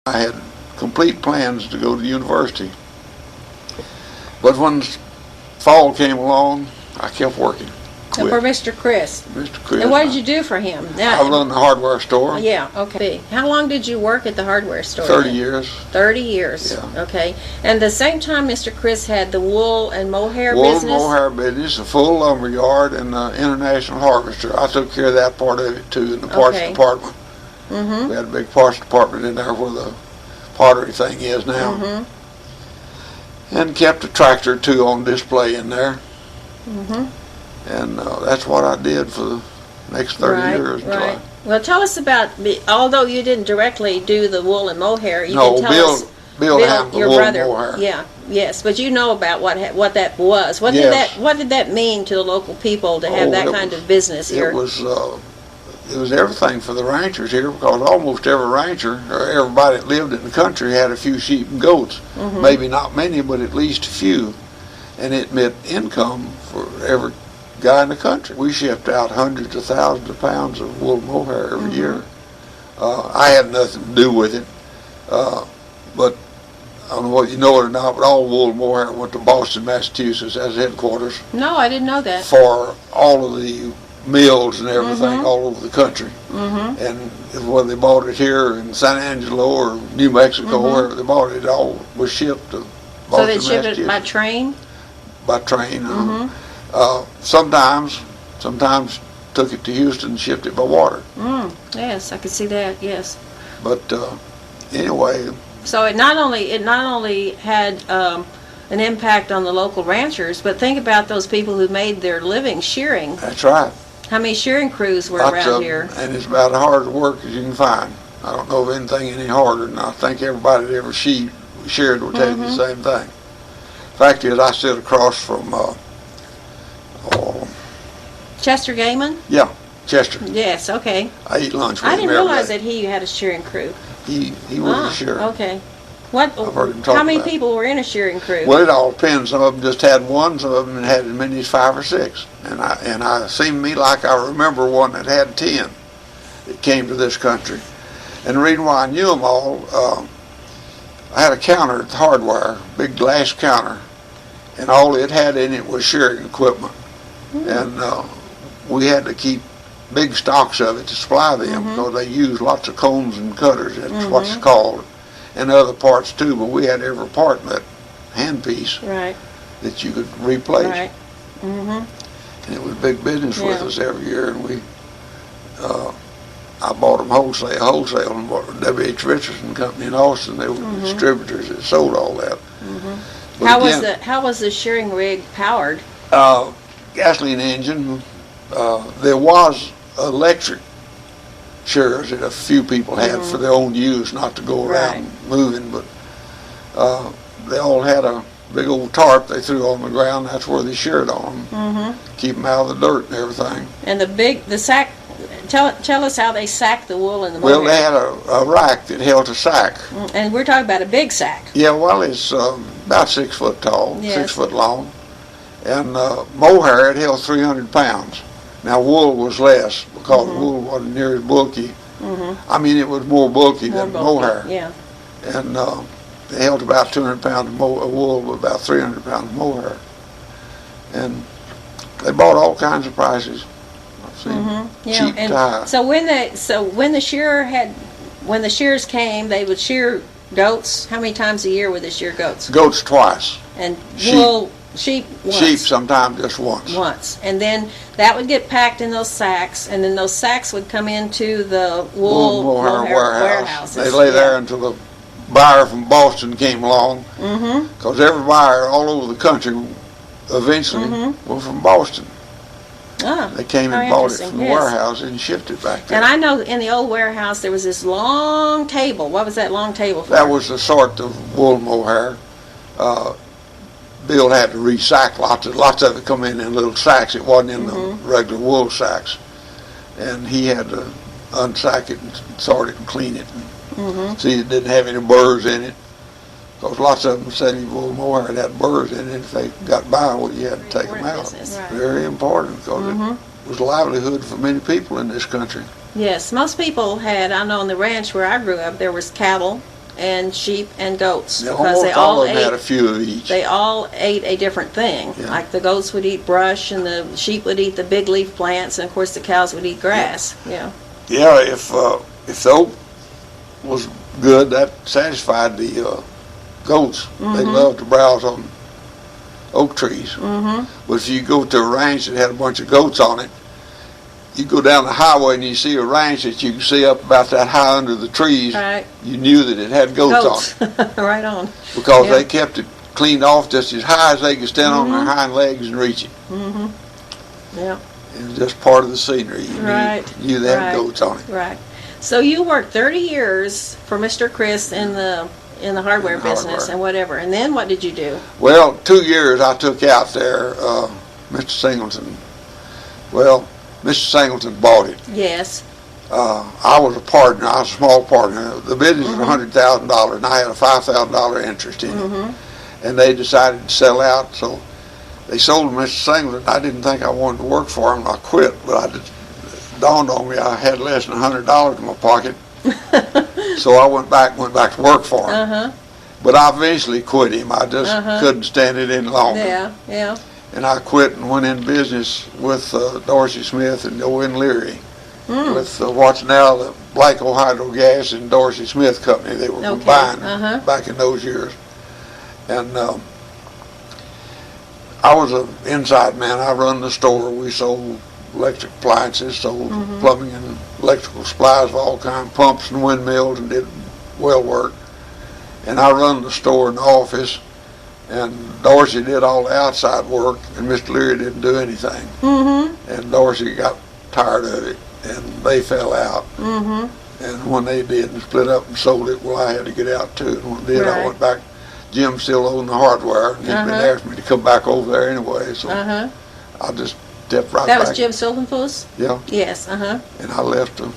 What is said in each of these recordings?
I had complete plans to go to university. But when fall came along, I kept working. So for Mr. Chris. Mr. Chris. And what did you do for him? I was in the hardware store. Yeah, okay. How long did you work at the hardware store? 30 years. 30 years. Yeah. Okay. And the same time Mr. Chris had the wool and mohair business? Wool and mohair business, a full lumber yard, and the international harvester. I took care of that part of it too in the parts department. We had a big parts department in there where the pottery thing is now. And kept a tractor or two on display in there. And that's what I did for the next 30 years. Right. Well, tell us about, although you didn't directly do the wool and mohair, you can tell us. Bill handled the wool and mohair. Yeah, yes, but you know about what that was. What did that mean to the local people to have that kind of business here? It was everything for the ranchers here, because almost every rancher, or everybody that lived in the country, had a few sheep and goats. Maybe not many, but at least a few. And it meant income for every guy in the country. We shipped out hundreds of thousands of pounds of wool and mohair every year. I had nothing to do with it, but I don't know whether you know it or not, but all wool and mohair went to Boston, Massachusetts as headquarters. No, I didn't know that. For all of the mills and everything all over the country. And whether they bought it here in San Angelo or New Mexico, wherever they bought it, it all was shipped to Boston, So they shipped it by train? By train. Sometimes took it to Houston and shipped it by water. Yes, I could see that. Yes. But anyway. So it not only had an impact on the local ranchers, but think about those people who made their living shearing. That's right. How many shearing crews were around here? And it's about as hard to work as you can find. I don't know of anything any harder, and I think everybody that ever sheared will tell you the same thing. Fact is, I sit across from Chester Gaiman? Yeah, Chester. Yes, okay. I eat lunch with him I didn't every realize day. that he had a shearing crew. He was a shearer. Okay. I've heard him talk How many about it. people were in a shearing crew? Well, it all depends. Some of them just had one. Some of them had as many as 5 or 6. And I seemed to me like I remember one that had 10 that came to this country. And the reason why I knew them all, I had a counter at the hardware, big glass counter, and all it had in it was shearing equipment. And we had to keep big stocks of it to supply them, because they used lots of combs and cutters. That's what's called. And other parts too, but we had every part in that handpiece that you could replace. Right. And it was big business with us every year, and we, I bought them wholesale, and bought W.H. Richardson Company in Austin. They were distributors that sold all that. How was the shearing rig powered? Gasoline engine. There was electric shearers that a few people had for their own use, not to go around moving, but they all had a big old tarp they threw on the ground. That's where they sheared on them, keep them out of the dirt and everything. And the sack. Tell us how they sacked the wool and the mohair. Well, they had a rack that held a sack. And we're talking about a big sack. Yeah, well, it's about 6 foot tall, 6 foot long, and mohair it held 300 pounds. Now wool was less, because wool wasn't near as bulky. I mean, it was more bulky than mohair. Yeah. And they held about 200 pounds of wool with about 300 pounds of mohair. And they bought all kinds of prices. I've seen cheap to high. So when the shearers came, they would shear goats. How many times a year would they shear goats? Goats twice. And wool. Sheep once. Sheep sometimes just once. Once. And then that would get packed in those sacks, and then those sacks would come into the wool mohair warehouses. They lay there until the buyer from Boston came along, because every buyer all over the country eventually were from Boston. They came and bought it from the warehouse and shipped it back there. And I know in the old warehouse there was this long table. What was that long table for? That was the sort of wool mohair. Bill had to recycle lots of it come in little sacks. It wasn't in the regular wool sacks, and he had to unsack it and sort it and clean it and see it didn't have any burrs in it, because lots of them said wool mohair had burrs in it. If they got by, well, you had to take them out. Very important, because it was a livelihood for many people in this country. Yes, most people had. I know on the ranch where I grew up, there was cattle and sheep and goats, Yeah, because they almost all all of them had a ate. few of each. They all ate a different thing. Yeah. Like the goats would eat brush, and the sheep would eat the big leaf plants, and of course the cows would eat grass. Yeah. Yeah, if the oak was good, that satisfied the goats. They loved to browse on oak trees. But if you go to a ranch that had a bunch of goats on it, you go down the highway and you see a ranch that you can see up about that high under the trees. Right. You knew that it had goats on it Right on. because Yeah. they kept it cleaned off just as high as they could stand on their hind legs and reach it. Yeah. It was just part of the scenery. You Right. knew they had Right. goats on it. Right. So you worked 30 years for Mr. Chris in the hardware In the business hardware. and whatever. And then what did you do? Well, 2 years I took out there, Mr. Singleton. Well, Mr. Singleton bought it. Yes. I was a partner. I was a small partner. The business was $100,000, and I had a $5,000 interest in it. And they decided to sell out, so they sold to Mr. Singleton. I didn't think I wanted to work for him. I quit, but it dawned on me I had less than $100 in my pocket. So I went back to work for him. But I eventually quit him. I just couldn't stand it any longer. Yeah, yeah. And I quit and went in business with Dorsey Smith and Owen Leary, with what's now the Blanco Hydro Gas and Dorsey Smith Company. They were combined back in those years. And I was an inside man. I run the store. We sold electric appliances, sold plumbing and electrical supplies of all kinds, pumps and windmills, and did well work. And I run the store and the office. And Dorsey did all the outside work, and Mr. Leary didn't do anything. And Dorsey got tired of it, and they fell out. And when they did and split up and sold it, well, I had to get out too. And when I did, I went back. Jim still owned the hardware, and he'd been asking me to come back over there anyway, so I just stepped right back. That was Jim Silkenfuss? Yeah. Yes, And I left him.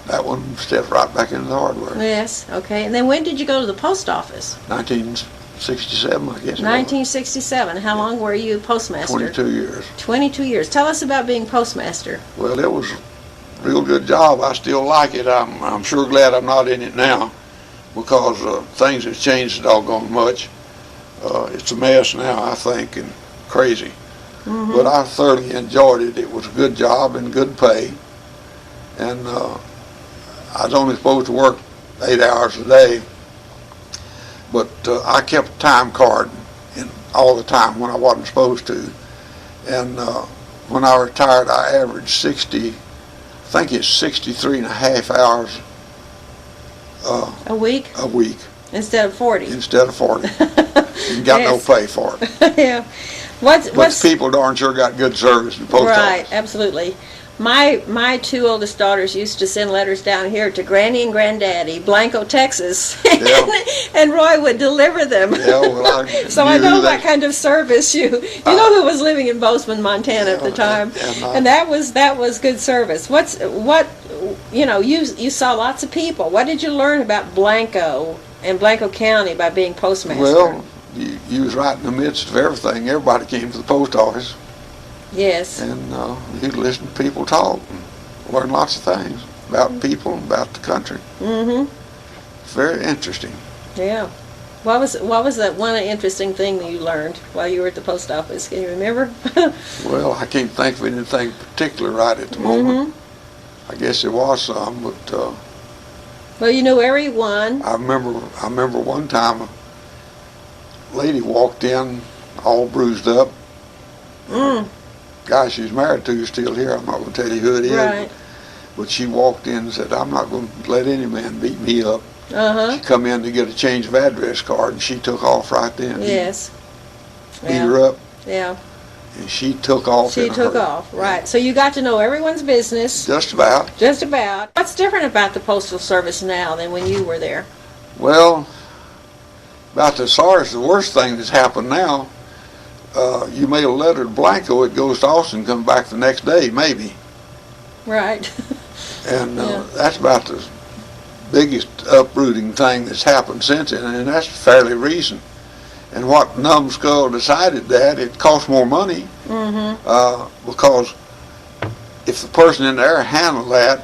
That one stepped right back into the hardware. Yes, okay. And then when did you go to the post office? 1967, I guess. 1967. How long were you postmaster? 22 years. 22 years. Tell us about being postmaster. Well, it was a real good job. I still like it. I'm sure glad I'm not in it now, because things have changed doggone much. It's a mess now, I think, and crazy. But I thoroughly enjoyed it. It was a good job and good pay. And I was only supposed to work 8 hours a day, but I kept a time card all the time when I wasn't supposed to. And when I retired, I averaged 63 and a half hours A week? a week Instead of 40? instead of 40. And got no Yes. pay for it. Yeah. But the people darn sure got good service in the post Right, office. absolutely. My two oldest daughters used to send letters down here to Granny and Granddaddy, Blanco, Texas, Yeah. and Roy would deliver them. Yeah, well, So I knew know who that kind of service. You know who was living in Bozeman, Montana at the time, and that was good service. You saw lots of people. What did you learn about Blanco and Blanco County by being postmaster? Well, you was right in the midst of everything. Everybody came to the post office, yes. and you'd listen to people talk and learn lots of things about people and about the country. It's very interesting. Yeah. What was that one interesting thing that you learned while you were at the post office? Can you remember? Well, I can't think of anything particular right at the moment. I guess there was some, but Well, you knew everyone. I remember one time a lady walked in all bruised up. Guy she's married to is still here. I'm not going to tell you who it is. Right. But she walked in and said, "I'm not going to let any man beat me up." She come in to get a change of address card, and she took off right then. Yes. Beat her up, Yeah. and she took off. She in a took hurry. off. Right. So you got to know everyone's business. Just about. Just about. What's different about the Postal Service now than when you were there? Well, about as far as the worst thing that's happened now, you mail a letter to Blanco, it goes to Austin, comes back the next day, maybe. Right. And Yeah. that's about the biggest uprooting thing that's happened since then, and that's fairly recent. And what Numbskull decided that it cost more money, because if the person in there handled that,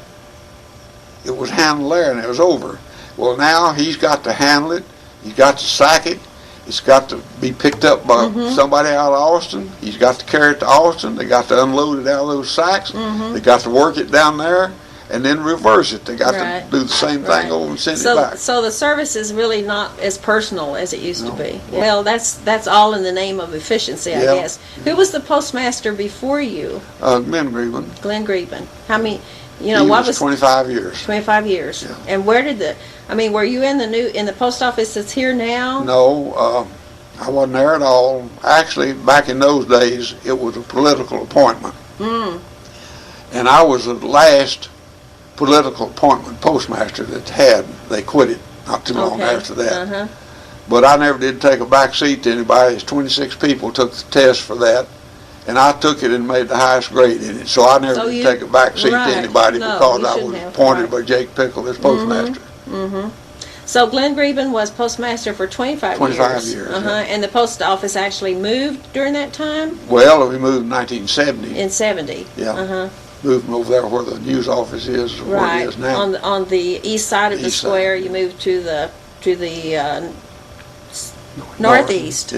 it was handled there and it was over. Well, now he's got to handle it. He's got to sack it. It's got to be picked up by somebody out of Austin. He's got to carry it to Austin. They got to unload it out of those sacks. They got to work it down there and then reverse it. They got to do the same thing over and send it back. So the service is really not as personal as it used to be. Well, that's all in the name of efficiency, I guess. Who was the postmaster before you? Glenn Greben. Glenn Greben. How many? He was 25 years. 25 years. Yeah. And where did were you in the post office that's here now? No, I wasn't there at all. Actually, back in those days, it was a political appointment. And I was the last political appointment postmaster that they quit it not too long after that. But I never did take a back seat to anybody. 26 people took the test for that. And I took it and made the highest grade in it. So I never did take a back seat to anybody because I was appointed by Jake Pickle as postmaster. So Glenn Greben was postmaster for 25 years. 25 years. And the post office actually moved during that time? Well, we moved in 1970. In 70. Yeah. Moved from over there where the news office is, where it is now. On the east side of the square, you moved to the northeast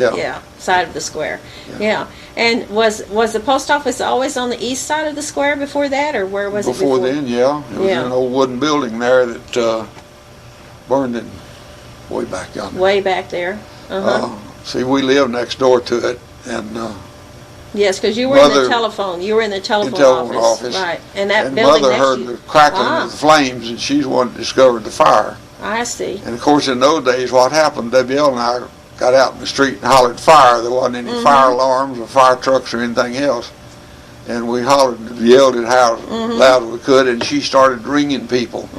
side of the square. Yeah. And was the post office always on the east side of the square before that, or where was it before? Before then, yeah. It was in an old wooden building there that burned it way back yonder. Way back there. See, we lived next door to it, and yes, because you were in the telephone. You were in the telephone office. Right. And that building Mother heard the crackling of the flames, and she's the one that discovered the fire. I see. And of course, in those days, what happened? WL and I got out in the street and hollered fire. There wasn't any fire alarms or fire trucks or anything else. And we hollered and yelled it how loud we could, and she started ringing people.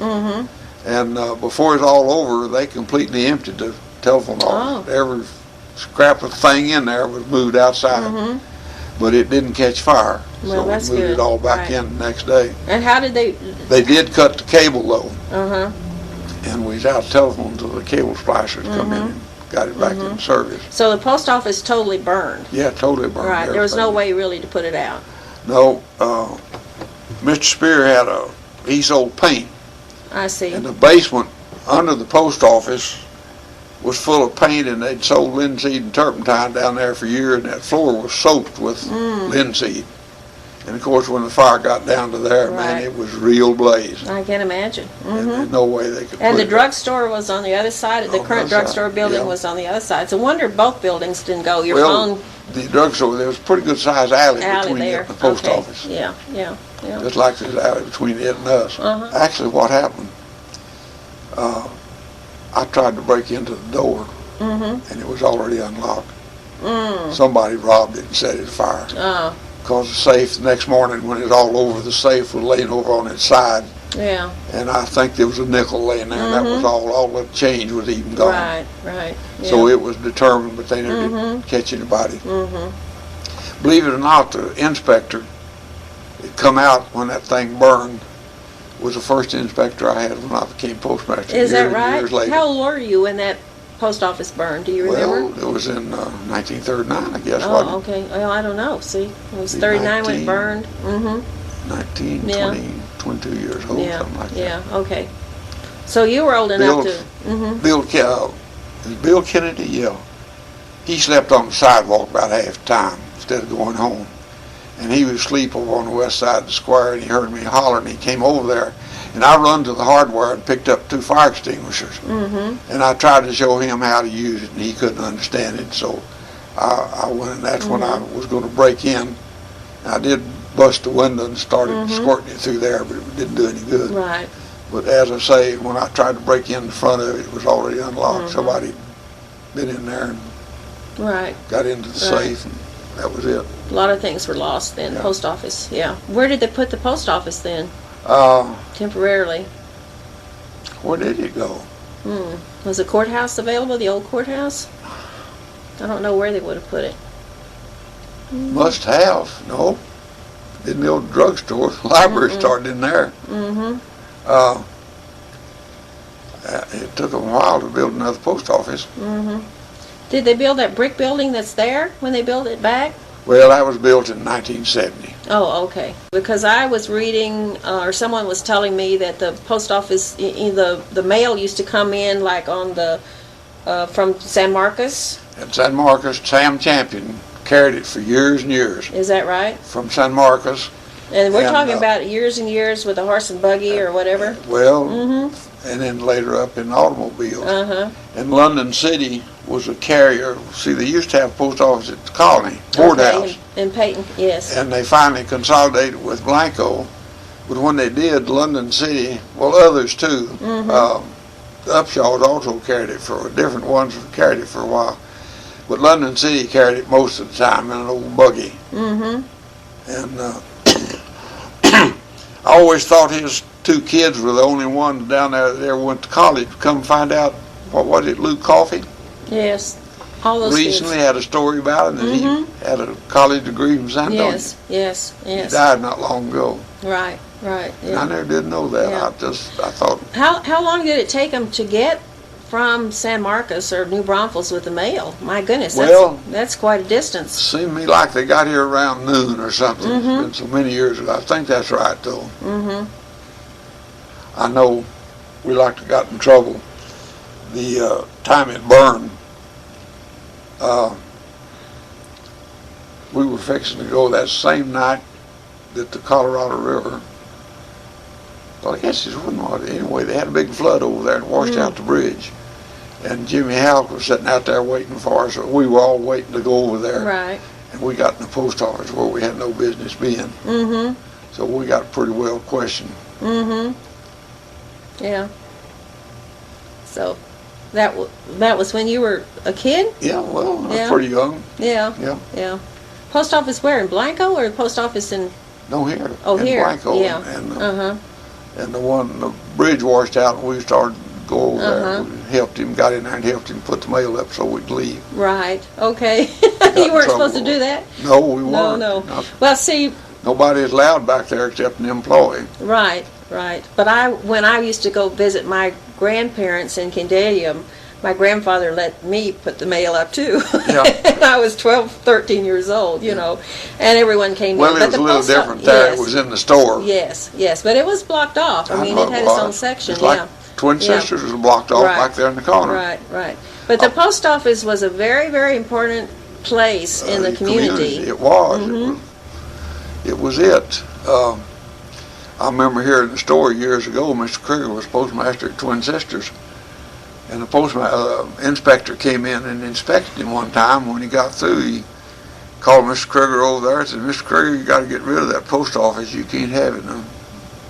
And before it was all over, they completely emptied the telephone office. Every scrap of thing in there was moved outside. But it didn't catch fire. Well, so we moved it all back in the next day. And how did they? They did cut the cable, though. And we was out of telephone until the cable splicers come in and got it back in service. So the post office totally burned? Yeah, totally burned. Right, there was no way really to put it out? No. Mr. Spear he sold paint. I see. And the basement under the post office was full of paint, and they'd sold linseed and turpentine down there for years, and that floor was soaked with linseed. And of course, when the fire got down to there, man, it was real blaze. I can imagine. And there's no way they could. And the drugstore was on the other side. The current drugstore building was on the other side. It's a wonder both buildings didn't go. Your phone. The drugstore, there was a pretty good sized alley between it and the post office. Yeah. Just like there's an alley between it and us. Actually, what happened? I tried to break into the door, and it was already unlocked. Somebody robbed it and set it afire. Because the safe, the next morning when it was all over, the safe was laying over on its side. Yeah. And I think there was a nickel laying there, and that was all the change was even gone. Right. Yeah. So it was determined, but they never did catch anybody. Believe it or not, the inspector that come out when that thing burned was the first inspector I had when I became postmaster. Is that right? Years later. How old were you when that post office burned? Do you remember? Well, it was in 1939, I guess. Oh, okay. Well, I don't know. See, it was 39 when it burned. 19, 20, 22 years old, something like that. Yeah, okay. So you were old enough to... Bill Kennedy, yeah. He slept on the sidewalk about half the time instead of going home. And he was asleep over on the west side of the square, and he heard me hollering. He came over there, and I run to the hardware and picked up 2 fire extinguishers. And I tried to show him how to use it, and he couldn't understand it. So I went, and that's when I was going to break in. I did bust the window and started squirting it through there, but it didn't do any good. Right. But as I say, when I tried to break in the front of it, it was already unlocked. Somebody been in there and got into the safe, and that was it. A lot of things were lost then. Post office, Where did they put the post office then? Temporarily. Where did it go? Was the courthouse available, the old courthouse? I don't know where they would have put it. Must have. No. In the old drugstore. The library started in there. It took them a while to build another post office. Did they build that brick building that's there when they built it back? Well, that was built in 1970. Oh, okay. Because I was reading, or someone was telling me that the post office, the mail used to come in like on the from San Marcos. At San Marcos, Sam Champion carried it for years and years. Is that right? From San Marcos. And we're talking about years and years with a horse and buggy or whatever. Well, and then later up in automobiles. And London City was a carrier. See, they used to have a post office at the Colony, Board House. In Peyton, yes. And they finally consolidated with Blanco. But when they did, London City, well, others too, the Upshaws also carried it for, different ones carried it for a while. But London City carried it most of the time in an old buggy. And I always thought his two kids were the only ones down there that ever went to college. Come find out, what was it, Luke Coffey? Yes, all those Recently kids. had a story about him that he had a college degree from San Antonio. Yes. He died not long ago. Right. And I never did know that. Yeah. I thought. How long did it take them to get from San Marcos or New Braunfels with the mail? My goodness, that's quite a distance. Seemed to me like they got here around noon or something. It's been so many years ago. I think that's right, though. I know we like to got in trouble. The time it burned, we were fixing to go that same night that the Colorado River, well, I guess it wasn't, anyway, they had a big flood over there and washed out the bridge. And Jimmy Halk was sitting out there waiting for us. So we were all waiting to go over there. Right. And we got in the post office where we had no business being. So we got pretty well questioned. Yeah. So that was when you were a kid? Yeah, well, I was pretty young. Yeah. Post office where, in Blanco, or post office in? No, here. Oh, in here. Blanco. Yeah. And the bridge washed out, and we started to go over there. We helped him, got in there and helped him put the mail up so we'd leave. Right. Okay. You weren't supposed to do that? No, we weren't. No. Well, see. Nobody is allowed back there except an employee. Right. But when I used to go visit my grandparents in Kendalium, my grandfather let me put the mail up too. Yeah. And I was 12, 13 years old, you know, and everyone came Well, in. it was a little different there. Yes. It was in the store. Yes, but it was blocked off. I mean, it had its own section, It's like Twin Sisters was blocked off back there in the corner. Right. But the post office was a very, very important place in the community. It was. It was it. I remember hearing the story years ago. Mr. Krieger was postmaster at Twin Sisters. And the inspector came in and inspected him one time. When he got through, he called Mr. Krieger over there and said, "Mr. Krieger, you got to get rid of that post office. You can't have it in a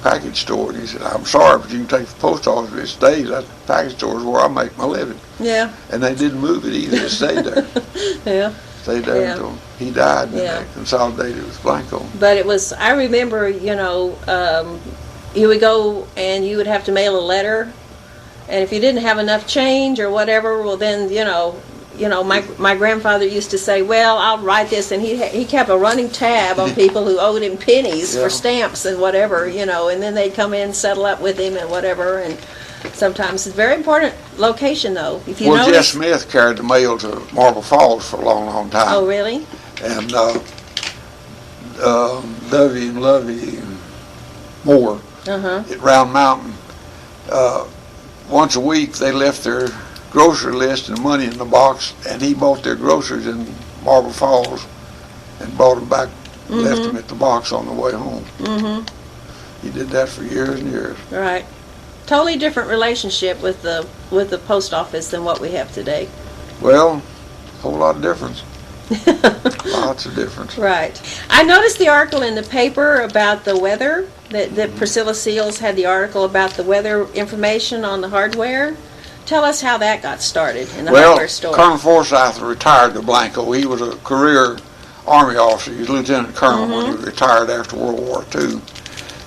package store." And he said, "I'm sorry, but you can take the post office if it stays. That package store is where I make my living." Yeah. And they didn't move it either. It stayed there. Yeah. Stayed there until he died, and they consolidated with Blanco. But it was, I remember, you would go and you would have to mail a letter. And if you didn't have enough change or whatever, well then, my grandfather used to say, "Well, I'll write this," and he kept a running tab on people who owed him pennies for stamps and whatever, and then they'd come in, settle up with him and whatever, and sometimes it's a very important location though. If you Jess Smith carried the mail to Marble Falls for a long, long time. Oh, really? And Dovey and Lovey and Moore at Round Mountain, once a week they left their grocery list and money in the box, and he bought their groceries in Marble Falls and brought them back, left them at the box on the way home. He did that for years and years. Right. Totally different relationship with the post office than what we have today. Well, a whole lot of difference. Lots of difference. Right. I noticed the article in the paper about the weather, that Priscilla Seals had the article about the weather information on the hardware. Tell us how that got started in the hardware store. Colonel Forsyth retired to Blanco. He was a career Army officer. He was lieutenant colonel when he retired after World War II.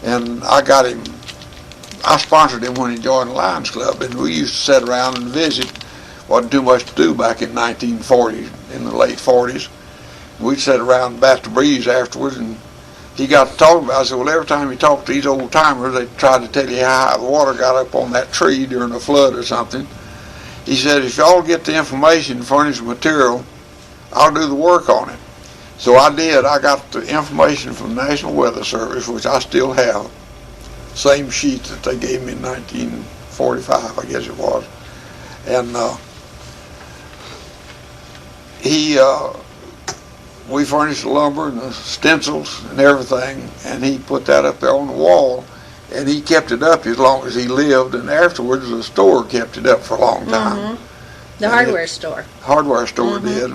And I sponsored him when he joined the Lions Club, and we used to sit around and visit. Wasn't too much to do back in 1940, in the late 40s. We'd sit around and bat the breeze afterwards, and he got to talking about it. I said, well, every time you talk to these old timers, they try to tell you how high the water got up on that tree during a flood or something. He said, if y'all get the information, furnish the material, I'll do the work on it. So I did. I got the information from the National Weather Service, which I still have. Same sheet that they gave me in 1945, I guess it was. And we furnished the lumber and the stencils and everything, and he put that up there on the wall, and he kept it up as long as he lived, and afterwards the store kept it up for a long time. The hardware store. Hardware store did.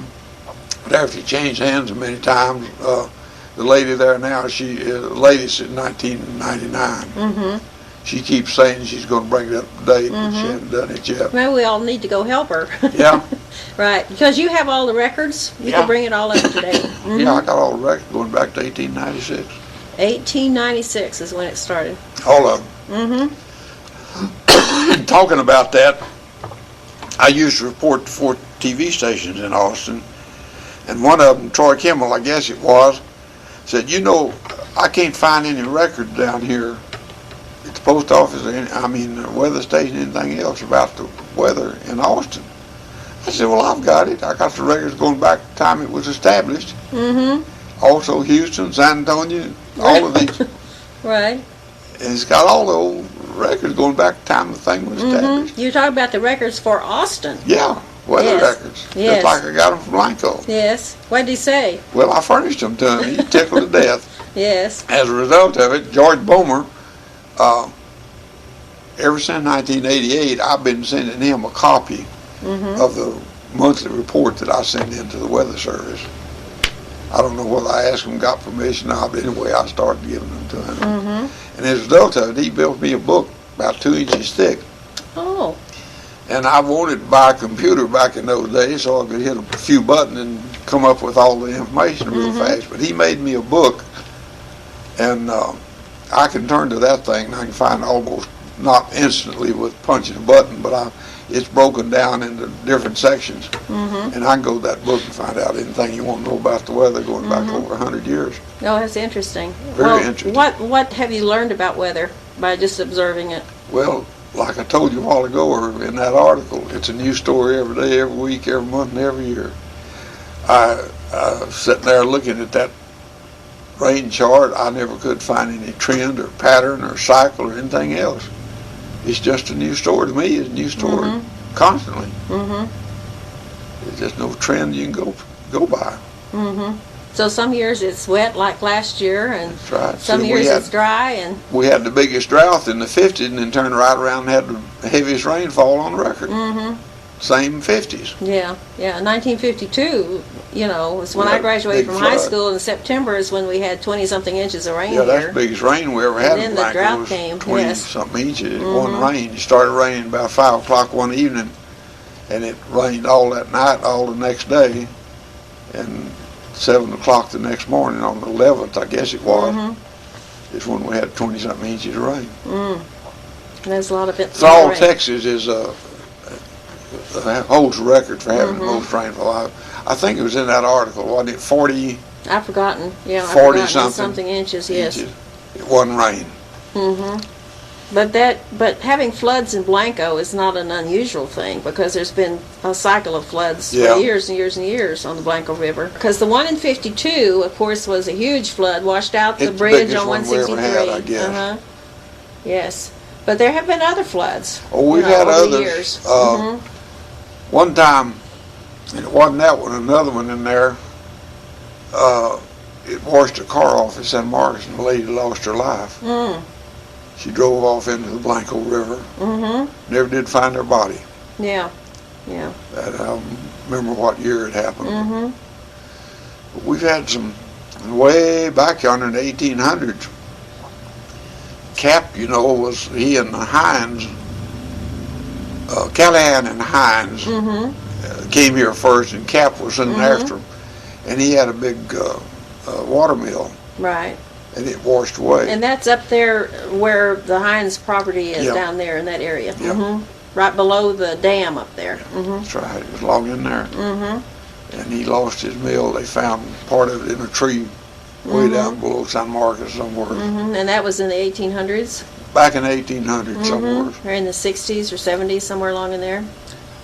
But after he changed hands many times, the lady there now, the lady since 1999. She keeps saying she's going to bring it up to date, but she hasn't done it yet. Maybe we all need to go help her. Yeah. Right, because you have all the records. You can bring it all up to date. Yeah, I got all the records going back to 1896. 1896 is when it started. All of them. Talking about that, I used to report to 4 TV stations in Austin, and one of them, Troy Kimmel, I guess it was, said, you know, I can't find any record down here at the post office, or the weather station, anything else about the weather in Austin. I said, well, I've got it. I got the records going back to the time it was established. Also Houston, San Antonio, all of these. Right. And it's got all the old records going back to the time the thing was established. You're talking about the records for Austin. Yeah, weather records. Yes. Just like I got them from Blanco. Yes. What did he say? Well, I furnished them to him. He tickled to death. Yes. As a result of it, George Bomer, ever since 1988, I've been sending him a copy of the monthly report that I send into the Weather Service. I don't know whether I asked him, got permission or not, but anyway, I started giving them to him. And as a result of it, he built me a book about 2 inches thick. Oh. And I wanted to buy a computer back in those days so I could hit a few buttons and come up with all the information real fast. But he made me a book, and I can turn to that thing and I can find almost, not instantly with punching a button, but it's broken down into different sections. And I can go to that book and find out anything you want to know about the weather going back over 100 years. Oh, that's interesting. Very interesting. What have you learned about weather by just observing it? Well, like I told you a while ago, or in that article, it's a new story every day, every week, every month, and every year. I sitting there looking at that rain chart, I never could find any trend or pattern or cycle or anything else. It's just a new story to me. It's a new story constantly. There's just no trend you can go by. So some years it's wet like last year, and That's right. some years it's dry. And we had the biggest drought in the 50s, and then turned right around and had the heaviest rainfall on record. Same 50s. Yeah. 1952, was when I graduated from high school. In September is when we had 20-something inches of rain Yeah, that's here. the biggest rain we ever had And in then the Blanco. drought came, 20-something inches. It wasn't rain. It started raining about 5 o'clock one evening, and it rained all that night, all the next day, and 7 o'clock the next morning on the 11th, I guess it was, is when we had 20-something inches of rain. There's a lot of it. Thrall, Texas holds the record for having the most rainfall. I think it was in that article, wasn't it? 40. I've forgotten. Yeah, 40 something inches. Yes. Inches. It wasn't rain. But having floods in Blanco is not an unusual thing, because there's been a cycle of floods for years and years and years on the Blanco River. Because the one in 52, of course, was a huge flood, washed out the bridge on 163. We ever had, I guess. Yes, but there have been other floods. Oh, we've had over others. The years. One time, and it wasn't that one, another one in there, it washed a car off in San Marcos, and the lady lost her life. She drove off into the Blanco River. Never did find her body. Yeah. I don't remember what year it happened. But we've had some way back yonder in the 1800s. Cap, was he and Hines, Callahan and Hines came here first, and Cap was in after him, and he had a big water mill. Right. And it washed away. And that's up there where the Hines property is, down there in that area. Right below the dam up there. That's right. It was long in there. And he lost his mill. They found part of it in a tree way down below San Marcos somewhere. And that was in the 1800s? Back in the 1800s somewhere. Or in the 60s or 70s, somewhere along in there?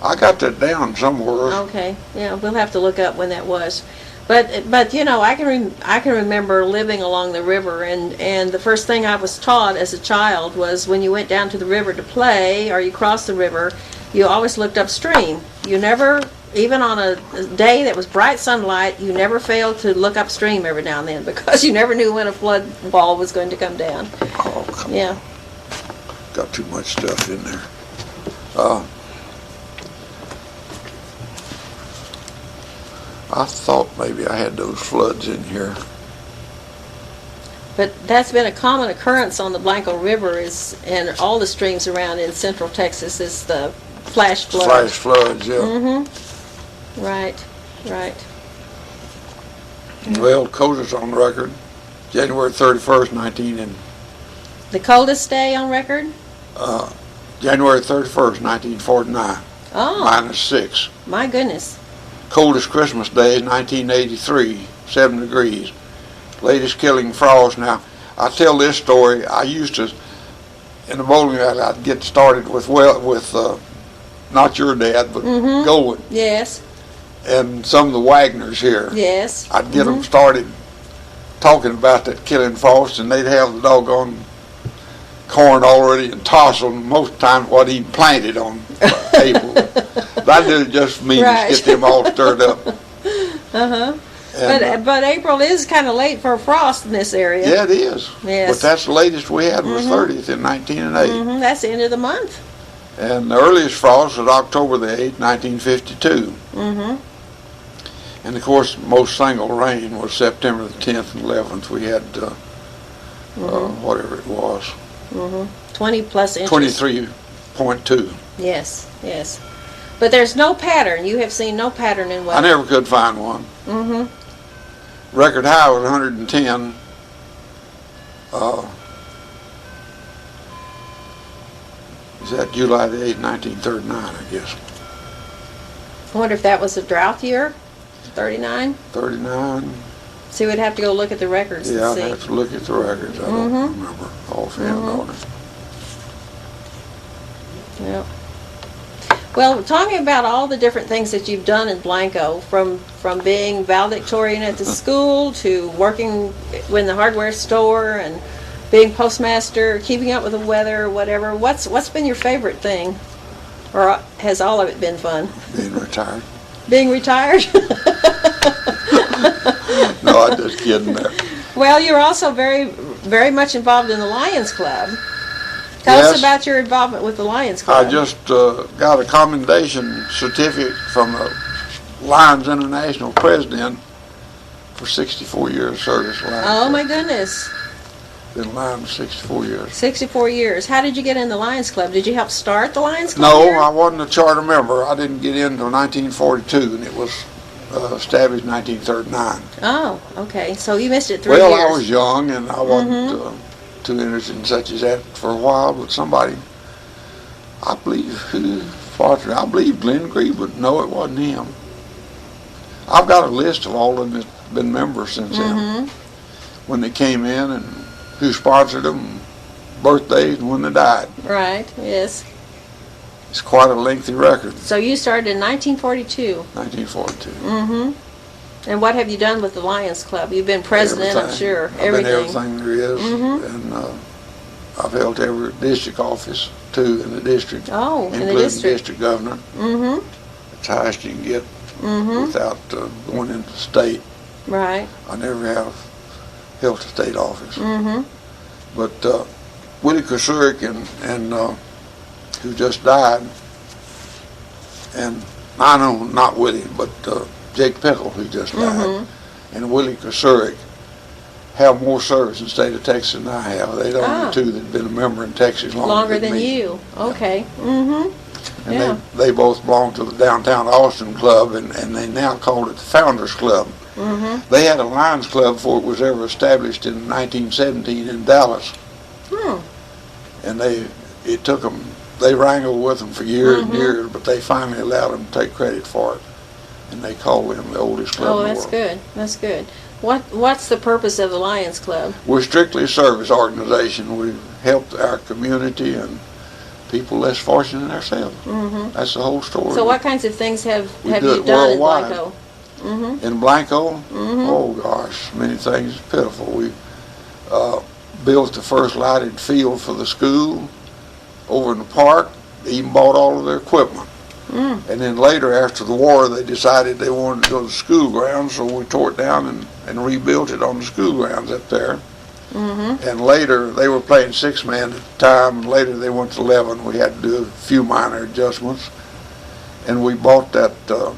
I got that down somewhere. Okay. Yeah, we'll have to look up when that was. But you know, I can remember living along the river, and the first thing I was taught as a child was when you went down to the river to play or you crossed the river, you always looked upstream. You never, even on a day that was bright sunlight, you never failed to look upstream every now and then because you never knew when a flood wall was going to come down. Oh, come Yeah. on. Got too much stuff in there. I thought maybe I had those floods in here. But that's been a common occurrence on the Blanco River and all the streams around in central Texas is the flash flood. Flash floods, yeah. Mm-hmm. Right, right. Well, coldest on record, January 31st, The coldest day on record? January 31st, 1949, Oh, -6. my goodness. Coldest Christmas day, 1983, 7 degrees. Latest killing frost. Now, I tell this story. I used to, in the bowling alley, I'd get started with not your dad, but Goldwyn, Yes, and some of the Wagners here. yes. I'd get them started talking about that killing frost, and they'd have the doggone corn already in tassel, and most of the time what he planted on April. But I did it just for me Right. to get them all stirred up. Uh-huh. And, But April is kind of late for frost in this area. yeah, it is. Yes. But that's the latest we had was 30th in 1908. Mm-hmm. That's the end of the month. And the earliest frost was October the 8th, 1952. Mm-hmm. And of course, most single rain was September the 10th and 11th. We had whatever it was, 20 plus inches. 23.2. Yes, yes. But there's no pattern. You have seen no pattern in I weather. never could find one. Mm-hmm. Record high was 110. Is that July the 8th, 1939, I guess. I wonder if that was a drought year? 39? 39. So we'd have to go look at the records Yeah, and I'd see. have to look at the records. I don't remember offhand on it. Yep. Well, talking about all the different things that you've done in Blanco, from being valedictorian at the school to working in the hardware store and being postmaster, keeping up with the weather, whatever. What's been your favorite thing, or has all of it been fun? Being retired. Being retired. No, I'm just kidding there. Well, you're also very much involved in the Lions Club. Tell us Yes. about your involvement with the Lions Club. I just got a commendation certificate from the Lions International president for 64 years service. Oh my goodness. Been Lions 64 years. 64 years. How did you get in the Lions Club? Did you help start the Lions Club No, here? I wasn't a charter member. I didn't get in until 1942, and it was established 1939. Oh, okay. So you missed it 3 Well, years. I was young, and I wasn't too interested in such as that for a while, but somebody, I believe, who sponsored, I believe Glenn Grebe, but no, it wasn't him. I've got a list of all of them that's been members since then, when they came in, and who sponsored them, birthdays, and when they died. Right, yes. It's quite a lengthy record, So you started in 1942. 1942. Mm-hmm. And what have you done with the Lions Club? You've been president, I'm Everything. sure. I've been everything there is, and I've held every district office too in the district, Oh, in the including district. district governor. Mm-hmm. It's the highest you can get without going into the state. Right. I never have held a state office. Mm-hmm. But Willie Kosurik and who just died, and I know not Willie, but Jake Pickle, who just died, and Willie Kosurik have more service in the state of Texas than I have. They're the only two that have been a member in Texas Longer than me. you. Okay. Mm-hmm. And Yeah. they both belong to the Downtown Austin Club, and they now call it the Founders Club. Mm-hmm. They had a Lions Club before it was ever established in 1917 in Dallas. And it took them, they wrangled with them for years and years, but they finally allowed them to take credit for it. And they call them the oldest club Oh, in the that's world. good. That's good. What's the purpose of the Lions Club? We're strictly a service organization. We help our community and people less fortunate than ourselves. That's the whole story. So what kinds of things have We you do done it in worldwide. Blanco? in Blanco. Oh gosh, many things pitiful. We built the first lighted field for the school over in the park. They even bought all of their equipment. And then later, after the war, they decided they wanted to go to the school grounds, so we tore it down and rebuilt it on the school grounds up there. And later, they were playing 6-man at the time, and later they went to 11. We had to do a few minor adjustments. And we bought the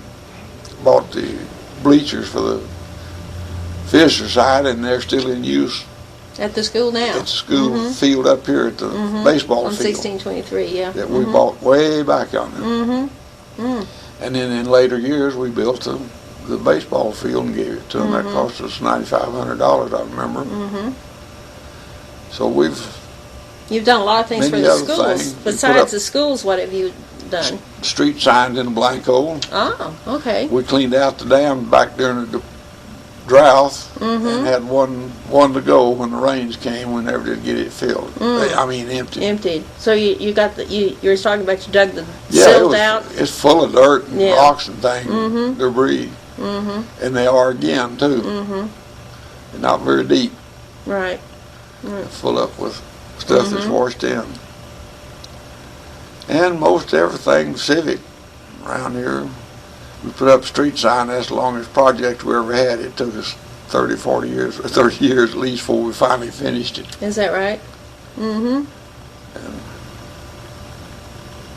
bleachers for the Fisher side, and they're still in use. At the school now? At the school field up here at the baseball on field. 1623, yeah. That we bought way back on there. And then in later years, we built the baseball field and gave it to them. That cost us $9,500, I remember. So you've done a lot of things for many the other schools. things. Besides the schools, what have you done? Street signs in Blanco. Oh, okay. We cleaned out the dam back during the drought and had one to go when the rains came. We never did get it filled. I mean, empty. Emptied. So you got you were talking about you dug the Yeah, silt out? it's full of dirt and Yeah. rocks and things, debris. And they are again, too. They're not very deep. Right. They're full up with stuff that's washed in. And most everything civic around here. We put up a street sign. That's the longest project we ever had. It took us 30 years at least before we finally finished it. Is that right?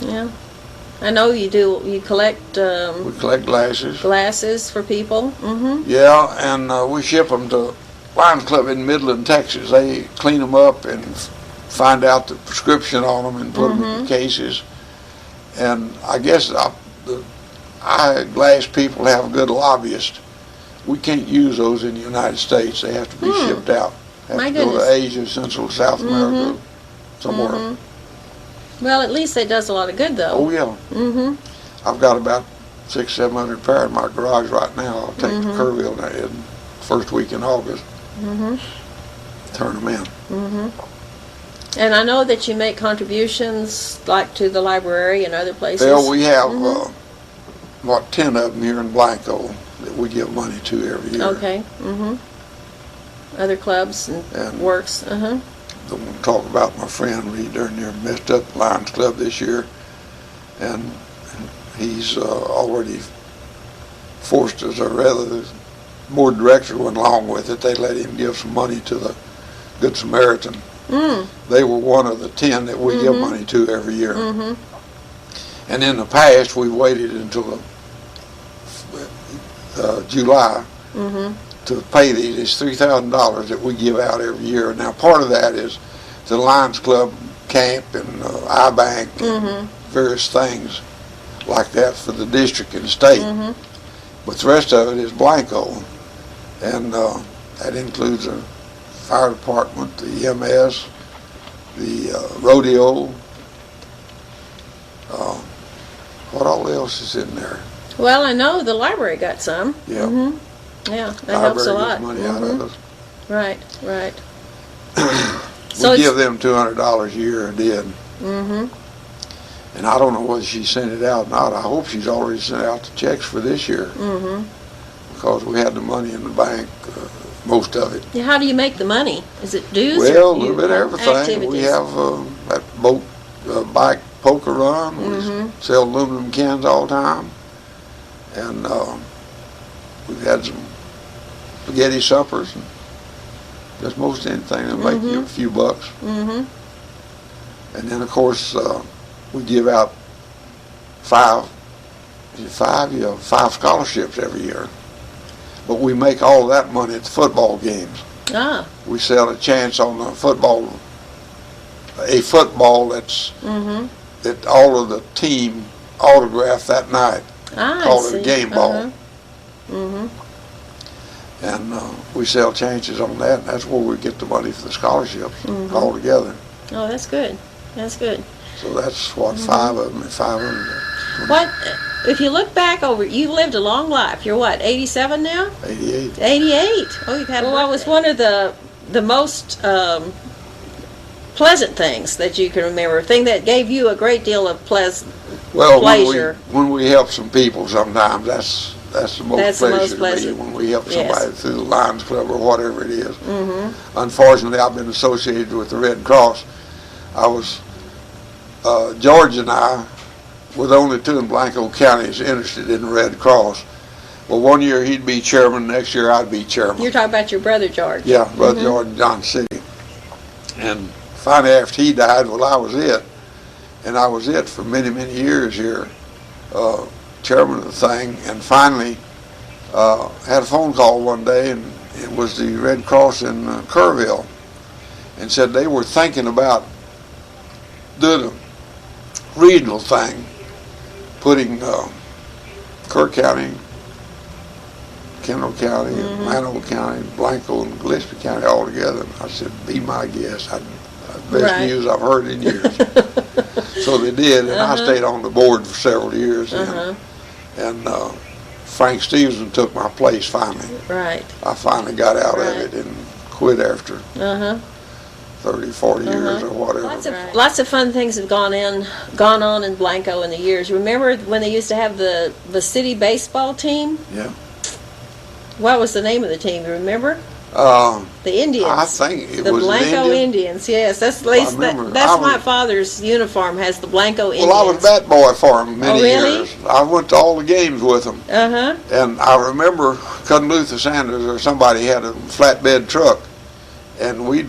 Yeah. I know you do. You collect We collect glasses. glasses for people. Yeah, and we ship them to Lions Club in Midland, Texas. They clean them up and find out the prescription on them and put them in cases. And I guess the eyeglass people have a good lobbyist. We can't use those in the United States. They have to be shipped out. Have My to go goodness. to Asia, Central, South America, somewhere. Well, at least it does a lot of good, though. Oh yeah. I've got about 600-700 pair in my garage right now. I'll take to Kerrville in first week in August. Turn them in. And I know that you make contributions, like to the library and other places. Well, we have 10 of them here in Blanco that we give money to every year. Okay. Other clubs and works. Don't want to talk about my friend. He darn near messed up the Lions Club this year, and he's already forced us, or rather, the board director went along with it. They let him give some money to the Good Samaritan. They were one of the 10 that we give money to every year. And in the past, we waited until July to pay these. It's $3,000 that we give out every year. Now, part of that is the Lions Club camp and iBank and various things like that for the district and state. But the rest of it is Blanco, and that includes the fire department, the EMS, the rodeo. What all else is in there? Well, I know the library got some. Yeah. Yeah, that helps a Library lot. gets money out of us. Right, right. We give them $200 a year and did. And I don't know whether she sent it out or not. I hope she's already sent out the checks for this year. Because we had the money in the bank, most of it. Yeah, how do you make the money? Is it dues? Well, or a little bit of everything. activities? We have that bike poker run. We sell aluminum cans all the time. And we've had some spaghetti suppers. And just most anything that'll make you a few bucks. And then, of course, we give out 5 scholarships every year. But we make all of that money at the football games. Ah. We sell a chance on the football that's that all of the team autographed that night. I Called see. it a game ball. And we sell chances on that, and that's where we get the money for the scholarships all together. Oh, that's good. That's good. So that's what 5 of them, 500. What, if you look back over, you've lived a long life. You're what, 87 now? 88. 88. Oh, you've had. Well, what was one of the most pleasant things that you can remember? A thing that gave you a great deal of pleasure. Well, when we help some people, sometimes that's the most That's the pleasure most to me pleasant. when we help Yes. somebody through the Lions Club or whatever it is. Mm-hmm. Unfortunately, I've been associated with the Red Cross. I was, George and I were the only two in Blanco counties interested in the Red Cross. Well, one year he'd be chairman, next year I'd be chairman. You're talking about your brother George. Yeah, Brother George in Johnson City. And finally, after he died, well, I was it. And I was it for many, many years here, chairman of the thing. And finally, had a phone call one day, and it was the Red Cross in Kerrville, and said they were thinking about doing a regional thing, putting Kerr County, Kendall County, and Manoa County, Blanco, and Gillespie County all together. And I said, be my guest. Best Right. news I've heard in years. So they did, and I stayed on the board for several years. And Frank Stevenson took my place finally. Right. I finally got out Right. of it and quit after Uh-huh. 30, 40 years or whatever. Lots of fun things have gone on in Blanco in the years. Remember when they used to have the city baseball team? Yeah. What was the name of the team? You remember? The Indians. I think it the was Blanco Indian. Indians. Yes, that's at least remember. that's I my was- father's uniform has the Blanco Indians. Well, I was bat boy for him many really? years. I went to all the games with them. Uh-huh. And I remember Cousin Luther Sanders or somebody had a flatbed truck, and we'd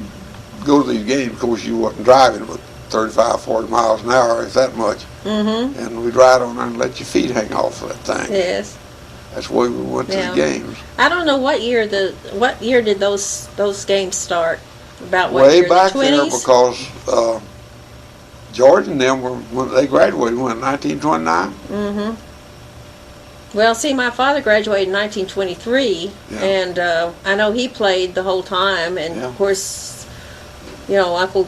go to these games. Of course, you wasn't driving but 35, 40 miles an hour, if that much. Mm-hmm. And we'd ride on there and let your feet hang off of that thing. Yes. That's the way we went to Yeah. the games. I don't know what year did those games start? About what Way year? back The there 20s? because George and them were, when they graduated, when, 1929? Mm-hmm. Well, see, my father graduated in 1923, Yeah. and I know he played the whole time, and Yeah. of course, you know, Uncle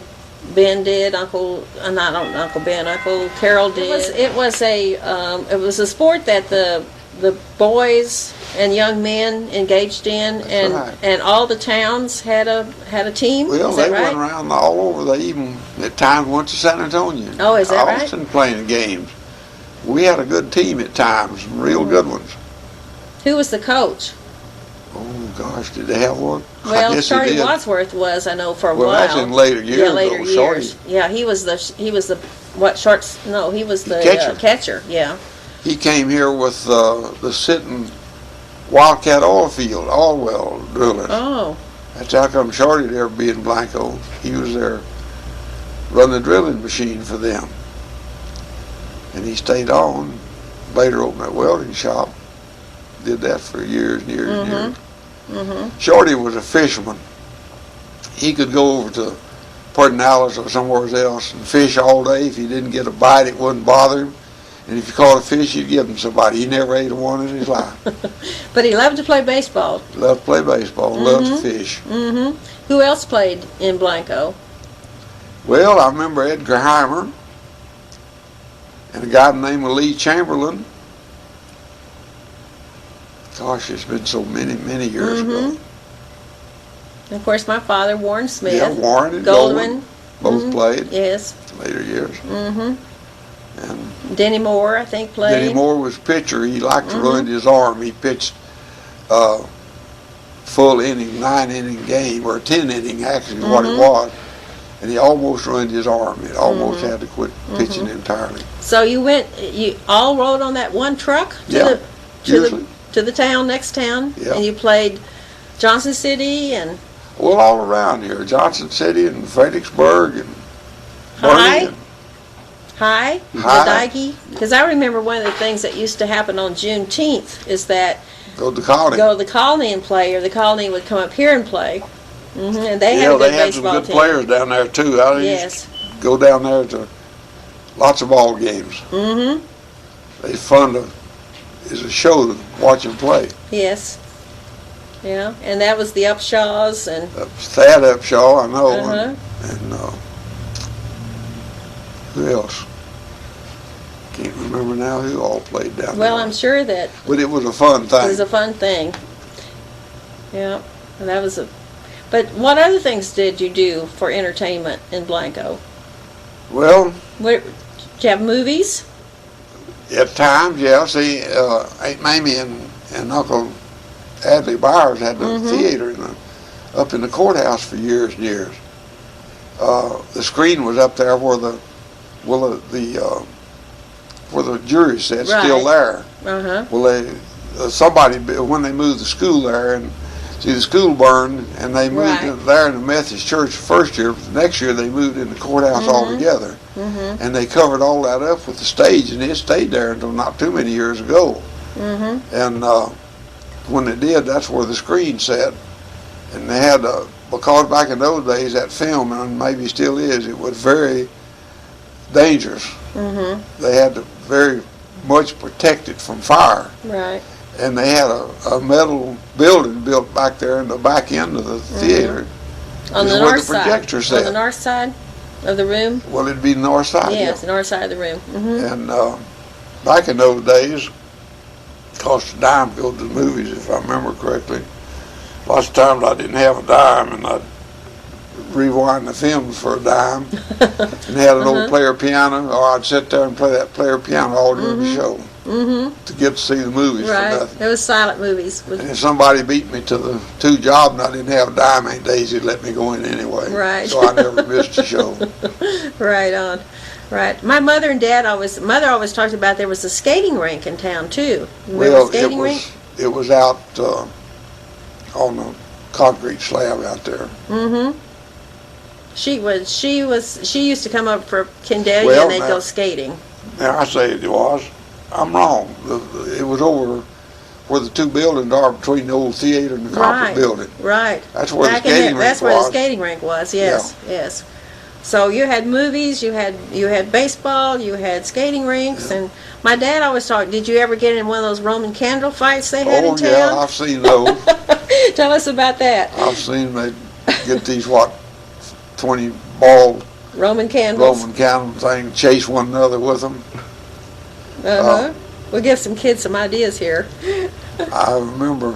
Ben did, Uncle Carol did. It was a sport that the boys and young men engaged in, That's right. and all the towns had a team. Well, Is they that right? went around all over. They even at times went to San Antonio. Oh, is that right? Austin playing games. We had a good team at times, some real good ones. Who was the coach? Oh gosh, did they have one? I Well, guess they Charlie did. Wadsworth was, I know, for a Well, while. that's in later years. Yeah, later though. Shorty. years. Yeah, he was the what shorts? No, he was the Catcher. catcher. Yeah. He came here with the sitting Wildcat oil field, all well drillers. Oh. That's how come Shorty there be in Blanco. He was there running the drilling machine for them. And he stayed on, later opened that welding shop, did that for years and years and years. Mm-hmm. Shorty was a fisherman. He could go over to Pedernales or somewhere else and fish all day. If he didn't get a bite, it wouldn't bother him. And if you caught a fish, you'd give him somebody. He never ate one in his life. But he loved to play baseball. Loved to play baseball, loved to fish. Mm-hmm. Who else played in Blanco? Well, I remember Edgar Heimer and a guy named Lee Chamberlain. Gosh, it's been so many, many years ago. And of course, my father, Warren Smith. Yeah, Warren and Goldwyn. both played Yes. later years. Mm-hmm. And Denny Moore, I think, played. Denny Moore was pitcher. He liked to ruin his arm. He pitched full inning, 9-inning game, or 10-inning actually is what it was. And he almost ruined his arm. He almost had to quit pitching entirely. So you all rode on that one truck Yeah, usually. to the town, next town? Yeah. And you played Johnson City and Well, all around here, Johnson City and Fredericksburg and High? Berlin. High? High. Because I remember one of the things that used to happen on Juneteenth is that Go to the colony. go to the colony and play, or the colony would come up here and play. And they had Yeah, a good they had some baseball good team. players down there too. I used Yes. to go down there to lots of ball games. Mm-hmm. It's fun to, it's a show to watch them play. Yes. Yeah, and that was the Upshaws and Thad Upshaw, I know, Uh-huh. and who else? Can't remember now who all played down well, there. I'm sure that But it was a fun thing. it was a fun thing. Yeah, and that was a. But what other things did you do for entertainment in Blanco? Well, Did you have movies? at times, yeah. See, Aunt Mamie and and Uncle Adley Byars had the theater up in the courthouse for years and years. The screen was up there where the jury sat, still there. Well, somebody, when they moved the school there, and see, the school burned, and they moved there in the Methodist church the first year. The next year they moved in the courthouse altogether, and they covered all that up with the stage, and it stayed there until not too many years ago. And when they did, that's where the screen sat, and they had because back in those days that film, and maybe still is, it was very dangerous. They had to very much protect it from fire. Right. And they had a metal building built back there in the back end of the theater. On the north side. On the north side of the room? Well, it'd be the north side. Yes, the north side of the room. And back in those days, it cost a dime to go to the movies, if I remember correctly. Lots of times I didn't have a dime, and I'd rewind the films for a dime, and had an old player piano, or I'd sit there and play that player piano all during the show to get to see the movies for nothing. It was silent movies. And if somebody beat me to the 2 job and I didn't have a dime, Aunt Daisy let me go in anyway. Right. So I never missed a show. Right on. Right. My mother and dad always talked about there was a skating rink in town too. Well, it was out on the concrete slab out there. She used to come up for Kendalia, and they'd go skating. Now I say it was. I'm wrong. It was over where the 2 buildings are between the old theater and the conference building. Right. That's where the skating rink was. That's where the skating rink was. Yes. Yes. So you had movies, you had baseball, you had skating rinks, and my dad always talked. Did you ever get in one of those Roman candle fights they had in town? Oh yeah, I've seen those. Tell us about that. I've seen they get these 20 ball Roman candles thing, chase one another with them. We'll give some kids some ideas here. I remember,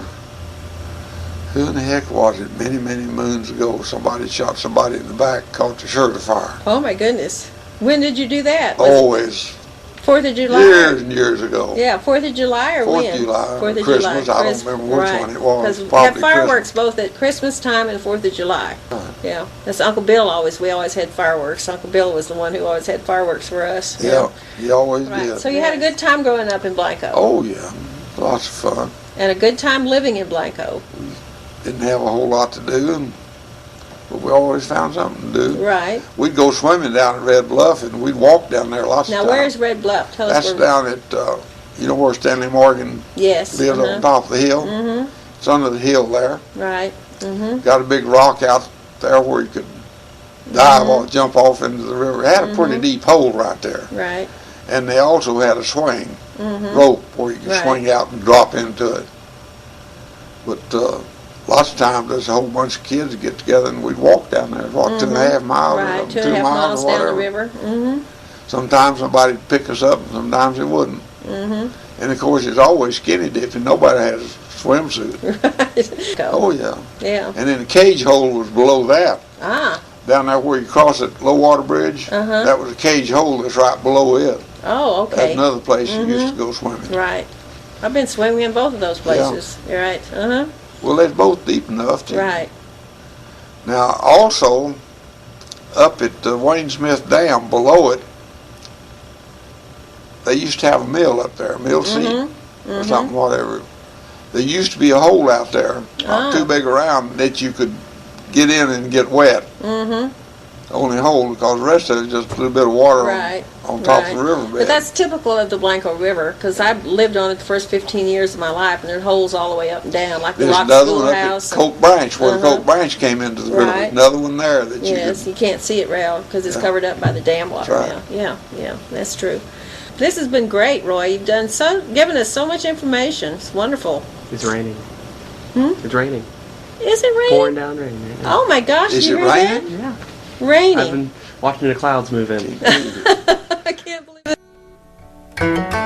who in the heck was it, many moons ago, somebody shot somebody in the back, caught the shirt afire. Oh my goodness. When did you do that? Always. 4th of July? Years and years ago. Yeah, 4th of July or when? 4th of July. 4th of Christmas, July. I don't remember which one it was. Because we Probably have fireworks Christmas. both at Christmas time and 4th of July. Yeah, that's Uncle Bill we always had fireworks. Uncle Bill was the one who always had fireworks for us. Yeah, he always did. So you had a good time growing up in Blanco. Oh yeah, lots of fun. And a good time living in Blanco. Didn't have a whole lot to do, but we always found something to do. Right. We'd go swimming down at Red Bluff, and we'd walk down there lots of times. Now where's Red Bluff? Tell us That's down at, you know where Stanley Morgan lives on top of the hill? It's under the hill there. Right. Got a big rock out there where you could dive or jump off into the river. It had a pretty deep hole right there. Right. And they also had a swing rope where you could swing out and drop into it. But lots of times there's a whole bunch of kids that get together and we'd walk down there, walk 2.5 miles, right, or 2.5 miles or down the whatever. river. Sometimes somebody'd pick us up, and sometimes they wouldn't. And of course, it's always skinny dipping. Nobody has a swimsuit. Right. Oh yeah. Yeah. And then the cage hole was below that. Ah. Down there where you cross that low water bridge, that was a cage hole that's right below it. Oh, okay. That's another place you used to go swimming. Right. I've been swimming in both of those places. You're right. Well, they're both deep enough to. Right. Now, also, up at the Wayne Smith Dam, below it, they used to have a mill up there, a mill seat or something, whatever. There used to be a hole out there, not too big around, that you could get in and get wet. Only hole, because the rest of it is just a little bit of water on top of the riverbed. But that's typical of the Blanco River, because I lived on it the first 15 years of my life, and there's holes all the way up and down, like the There's Rock another one up Schoolhouse. at Coke Branch, where the Coke Branch came into the river. Another one there that you can't see it real, because it's covered up by the dam water now. Yeah, that's true. This has been great, Roy. You've given us so much information. It's wonderful. It's raining. It's raining. Is it raining? Pouring down rain. Right now. Oh my gosh! Is you it heard raining? Yeah. that? Raining. I've been watching the clouds move in. I can't believe it.